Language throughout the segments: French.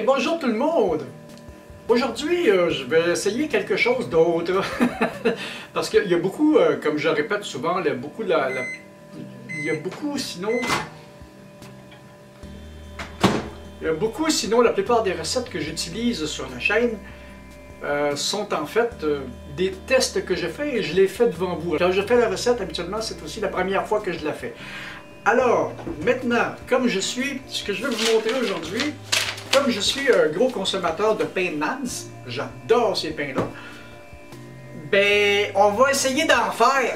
Ben bonjour tout le monde! Aujourd'hui, je vais essayer quelque chose d'autre. Parce qu'il y a beaucoup, comme je répète souvent, il y a beaucoup, sinon la plupart des recettes que j'utilise sur la chaîne sont en fait des tests que je fais et je les fais devant vous. Quand je fais la recette, habituellement, c'est aussi la première fois que je la fais. Alors, maintenant, ce que je vais vous montrer aujourd'hui, comme je suis un gros consommateur de pain de Nance, j'adore ces pains-là, ben, on va essayer d'en faire!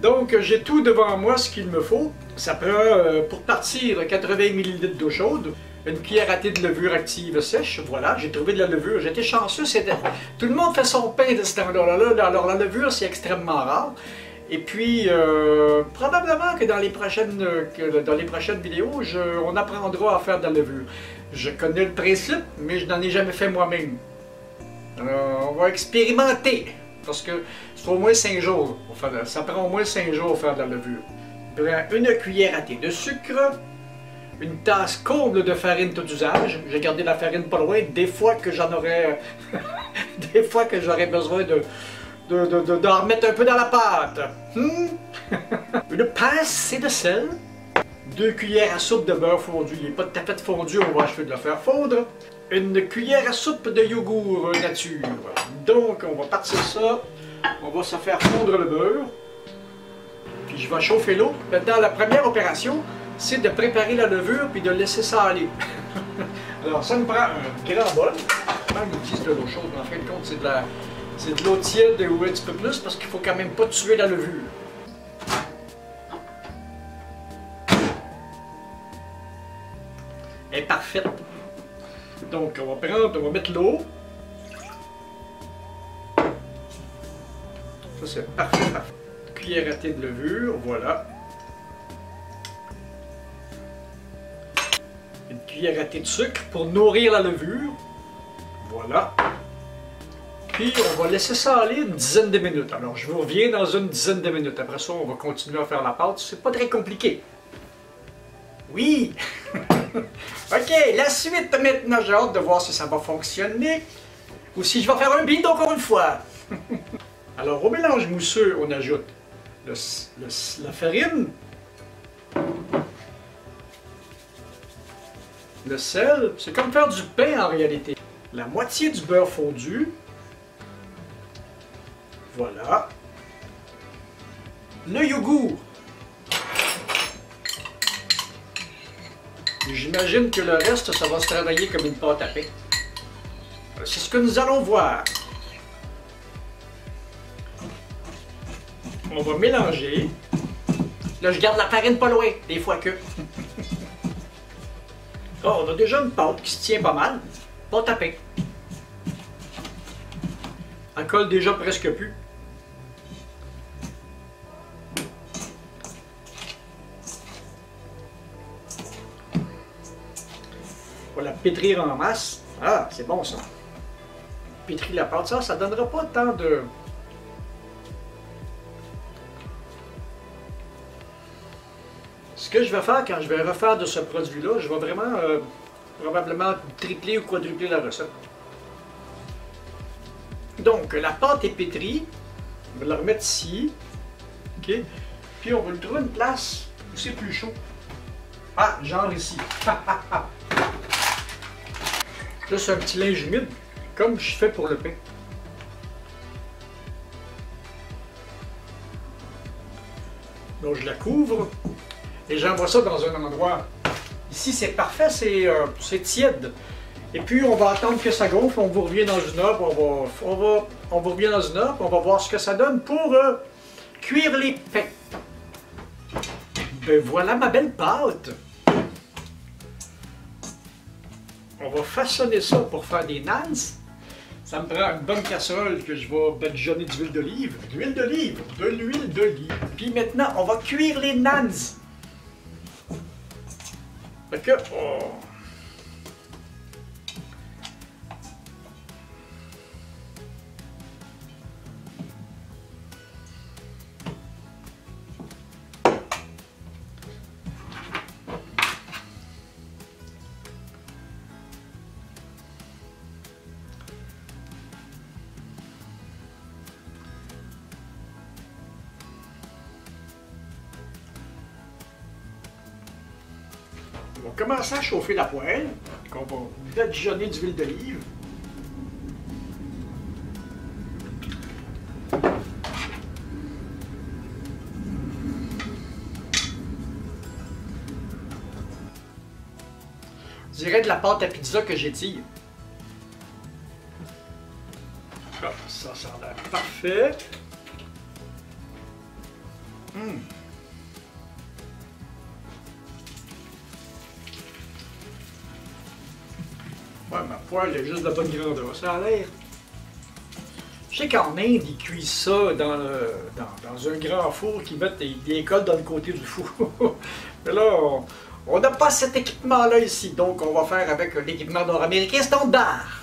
Donc, j'ai tout devant moi, ce qu'il me faut. Ça prend, pour partir, 80 ml d'eau chaude, une cuillère à thé de levure active sèche, voilà, j'ai trouvé de la levure, j'étais chanceux, tout le monde fait son pain de ce temps-là, alors la levure, c'est extrêmement rare. Et puis, probablement que dans les prochaines vidéos, on apprendra à faire de la levure. Je connais le principe, mais je n'en ai jamais fait moi-même. On va expérimenter, parce que c'est au moins 5 jours. Ça prend au moins 5 jours pour faire de la levure. Je prends une cuillère à thé de sucre, une tasse comble de farine tout usage. J'ai gardé la farine pas loin, des fois que j'en aurais... des fois que j'aurais besoin d'en remettre un peu dans la pâte. Une pincée de sel. 2 cuillères à soupe de beurre fondu. Il n'est pas tout à fait fondu, on va achever de le faire fondre. Une cuillère à soupe de yogourt nature. Donc, on va partir ça. On va se faire fondre le beurre. Puis je vais chauffer l'eau. Maintenant, la première opération, c'est de préparer la levure puis de laisser ça aller. Alors, ça nous prend un grand bol. Même ils disent de l'eau chaude, mais en fin de compte, c'est de l'eau tiède ou un petit peu plus parce qu'il ne faut quand même pas tuer la levure. Elle est parfaite. Donc on va mettre l'eau. Ça c'est parfait, parfait. Cuillère à thé de levure, voilà. Une cuillère à thé de sucre pour nourrir la levure. Voilà. Puis on va laisser ça aller une dizaine de minutes. Alors je vous reviens dans une dizaine de minutes. Après ça, on va continuer à faire la pâte. C'est pas très compliqué. Oui! Ok, la suite maintenant, j'ai hâte de voir si ça va fonctionner. Ou si je vais faire un beat encore une fois. Alors au mélange mousseux, on ajoute la farine, le sel. C'est comme faire du pain en réalité. La moitié du beurre fondu. Voilà. Le yogourt. J'imagine que le reste, ça va se travailler comme une pâte à pain. C'est ce que nous allons voir. On va mélanger. Là, je garde la farine pas loin, des fois que. Oh, on a déjà une pâte qui se tient pas mal. Pâte à pain. Elle colle déjà presque plus. On va la pétrir en masse. Ah, c'est bon ça. Pétrir la pâte, ça donnera pas tant de... Ce que je vais faire quand je vais refaire de ce produit-là, je vais vraiment probablement tripler ou quadrupler la recette. Donc, la pâte est pétrie. On va la remettre ici. OK. Puis on va lui trouver une place où c'est plus chaud. Ah, genre ici. Là, c'est un petit linge humide, comme je fais pour le pain. Donc, je la couvre et j'envoie ça dans un endroit. Ici, c'est parfait, c'est tiède. Et puis, on va attendre que ça gonfle, on vous revient dans une heure, on vous revient dans une heure, on va voir ce que ça donne pour cuire les pains. Ben voilà ma belle pâte. On va façonner ça pour faire des Nance. Ça me prend une bonne casserole que je vais badigeonner d'huile d'olive. De l'huile d'olive. Puis maintenant, on va cuire les Nance. Fait que... Oh. On va commencer à chauffer la poêle, qu'on va badigeonner d'huile d'olive. Je dirais de la pâte à pizza que j'étire. Ah, ça a l'air parfait. Ouais, ma poêle est juste de la bonne grandeur. Ça a l'air. Je sais qu'en Inde, ils cuisent ça dans un grand four qui mettent des cols dans le côté du four. Mais là, on n'a pas cet équipement-là ici, donc on va faire avec l'équipement nord-américain standard.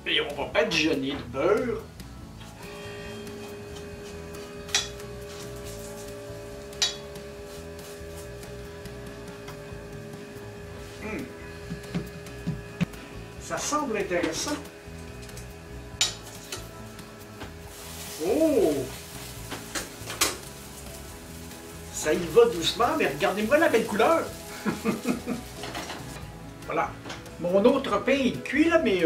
Et on va badigeonner du beurre. Ça semble intéressant. Oh! Ça y va doucement, mais regardez-moi la belle couleur! Voilà. Mon autre pain est cuit là, mais...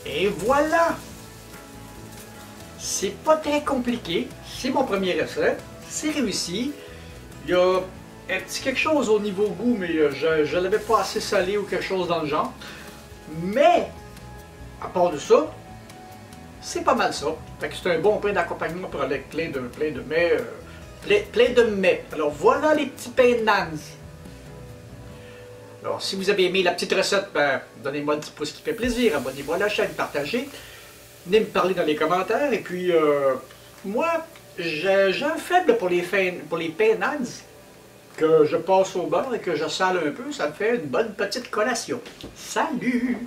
Et voilà! C'est pas très compliqué. C'est mon premier essai. C'est réussi. Il y a un petit quelque chose au niveau goût, mais je l'avais pas assez salé ou quelque chose dans le genre. Mais, à part de ça, c'est pas mal ça. Fait que c'est un bon pain d'accompagnement pour aller plein de mets. Plein de mets. Alors voilà les petits pains Nans. Alors, si vous avez aimé la petite recette, ben, donnez-moi un petit pouce qui fait plaisir, abonnez-vous à la chaîne, partagez, venez me parler dans les commentaires, et puis, moi, j'ai un faible pour les pains Nans, que je passe au beurre et que je sale un peu, ça me fait une bonne petite collation. Salut!